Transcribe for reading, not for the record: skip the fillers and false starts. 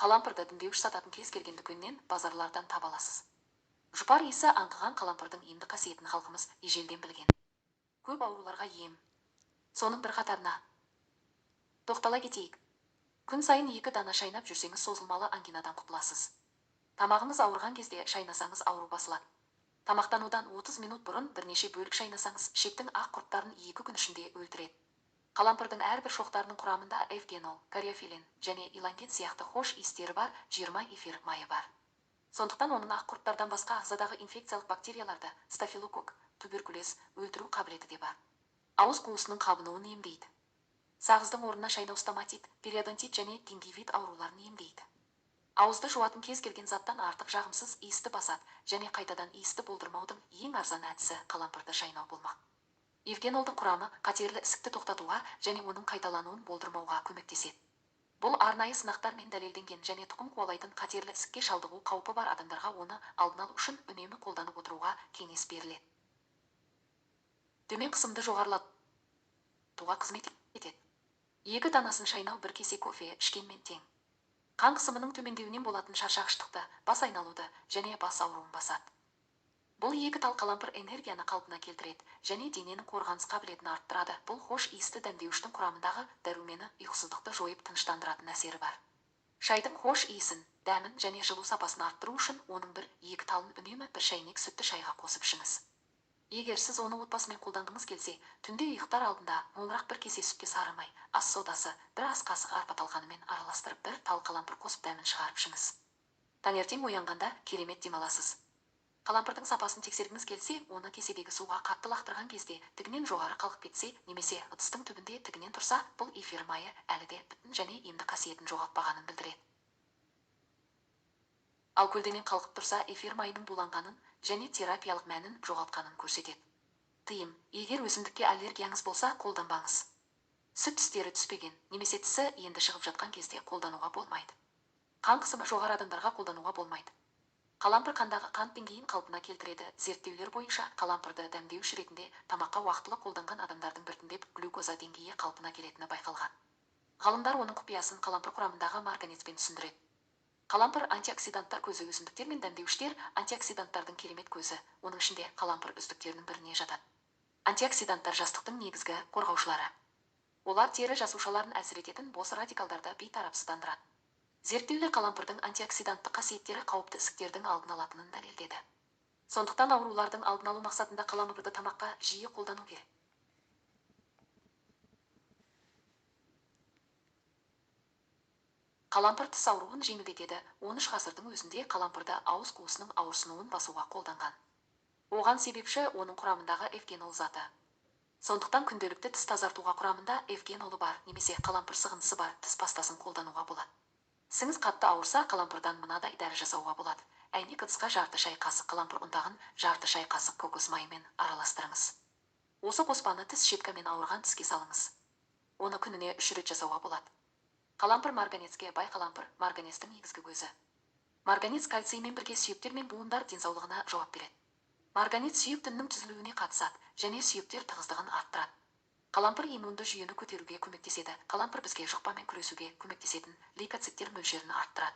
Қалампырды діндеуіш сататын кез келген дүкеннен, базарлардан таба аласыз. Жұпар иісі аңқыған қалампырдың емді қасиетін халқымыз ежелден білген. Көп ауруларға ем. Соның бір қатарына тоқтала кетейік. Күн сайын 2 дана шайнап жүрсеңіз созылмалы ангинадан құтыласыз. Тамағыңыз ауырған кезде шайнасаңыз ауру басылады. Тамақтанудан 30 минут бұрын бірнеше бөлік шайнасаңыз ішектің ақ құрттарын 2 күн ішінде өлтіреді. Қалампырдың әрбір шоқтарының құрамында эвгенол, кариофилин және иланген сияқты хош иістері бар 20 эфир майы бар. Сондықтан оның ақ құрттардан басқа ағзадағы инфекциялық бактерияларды, стафилококк, туберкулез өлтіру қабілеті де бар. Ауыз қуысының қабынуын емдейді. Сағыздың орнына шайнаустоматит, периодонтит және гингивит ауруларын емдейді. Ауызды жуатын кез келген заттан артық жағымсыз иісті басады және қайтадан иісті болдырмаудың ең арзан әдісі қалампырды шайнау болмақ. Эвгенолдың құрамы қатерлі ісікті тоқтатуға және оның қайталануын болдырмауға көмектеседі. Бұл арнайы сынақтармен дәлелденген және тұқым қуалайтын қатерлі ісікке шалдығу қаупі бар адамдарға оны алдын алу үшін үнемі қолданып отыруға кеңес беріледі. Төмен қысымды жоғарылатуға қызмет етеді. 2 данасын шайнау 1 кесе кофе ішкенмен тең. Қан қысымының төмендеуінен болатын шаршағыштықты, бас айналуды және бас ауруын басады. Бұл 2 тал қалампыр энергияны қалпына келтіреді және дененің қорғаныс қабілетін арттырады. Бұл хош иісті дәмдеуіштің құрамындағы дәрумені ұйқысыздықты жойып тыныштандыратын әсері бар. Шайдың хош иісін, дәмін және жылу сапасын арттыру үшін оның 1-2 талын үнемі 1 шайнек сүтті шайға қосып ішіңіз. Егер сіз оны отбасымен қолданғыңыз келсе, түнде ұйықтар алдында молырақ 1 кесе сүтке сары май, ас содасы, 1 ас қасық арпа талқанымен араластырып 1 тал қалампыр қосып дәмін шығарып ішіңіз. Таңертең оянғанда керемет демаласыз. Қалампырдың сапасын тексергіңіз келсе, оны кеседегі суға қатты лақтырған кезде тігінен жоғары қалқып кетсе, немесе ыдыстың түбінде тігінен тұрса, бұл эфир майы әлі де бүтін және емді қасиетін жоғалтпағанын білдіреді. Ал көлденең қалқып тұрса, эфир майының буланғанын және терапиялық мәнін жоғалтқанын көрсетеді. Тыйым: егер өсімдікке аллергияңыз болса, қолданбаңыз. Сүт тістері түспеген, немесе тісі енді шығып жатқан кезде қолдануға болмайды. Қан қысымы жоғары адамдарға қолдануға болмайды. Қалампыр қандағы қант деңгейін қалпына келтіреді. Зерттеулер бойынша қалампырды дәмдеуіш ретінде тамаққа уақытылы қолданған адамдардың біртіндеп глюкоза деңгейі қалпына келетіні байқалған. Ғалымдар оның құпиясын қалампыр құрамындағы марганецпен түсіндіреді. Қалампыр антиоксиданттар көзі. Өсімдіктер мен дәмдеуіштер антиоксиданттардың керемет көзі. Оның ішінде қалампыр үздіктерінің біріне жатады. Антиоксиданттар жастықтың негізгі қорғаушылары. Олар тері жасушаларын әлсірететін бос радикалдарды бейтарапсыздандырады. Зерттеулер қалампырдың антиоксиданттық қасиеттері қауіпті ісіктердің алдын алатынын дәлелдеді. Сондықтан аурулардың алдын алу мақсатында қалампырды тамаққа жиі қолдану керек. Қалампыр тіс ауруын жеңілдетеді. 13 ғасырдың өзінде қалампырды ауыз қуысының ауырсынуын басуға қолданған. Оған себепші оның құрамындағы эвгенол заты. Сондықтан күнделікті тіс тазартуға құрамында эвгенолы бар немесе қалампыр сығындысы бар тіс пастасын қолдануға болады. Сіңіз қатты ауырса, қалампырдан мынадай дәрі жасауға болады. Әйнек ыдысқа жарты шай қасық қалампыр ұнтағын жарты шай қасық кокос майымен араластырыңыз. Осы қоспаны тіс щеткамен ауырған тіске салыңыз. Оны күніне 3 рет жасауға болады. Қалампыр марганецке бай. Қалампыр марганецтің негізгі көзі. Марганец кальциймен бірге сүйектер мен буындар денсаулығына жауап береді. Марганец сүйек тінінің түзілуіне қатысады және сүйектер тығыздығын арттырады. Қалампыр иммунды жүйені көтеруге көмектеседі. Қалампыр бізге жұқпамен күресуге көмектесетін лейкоциттер мөлшерін арттырады.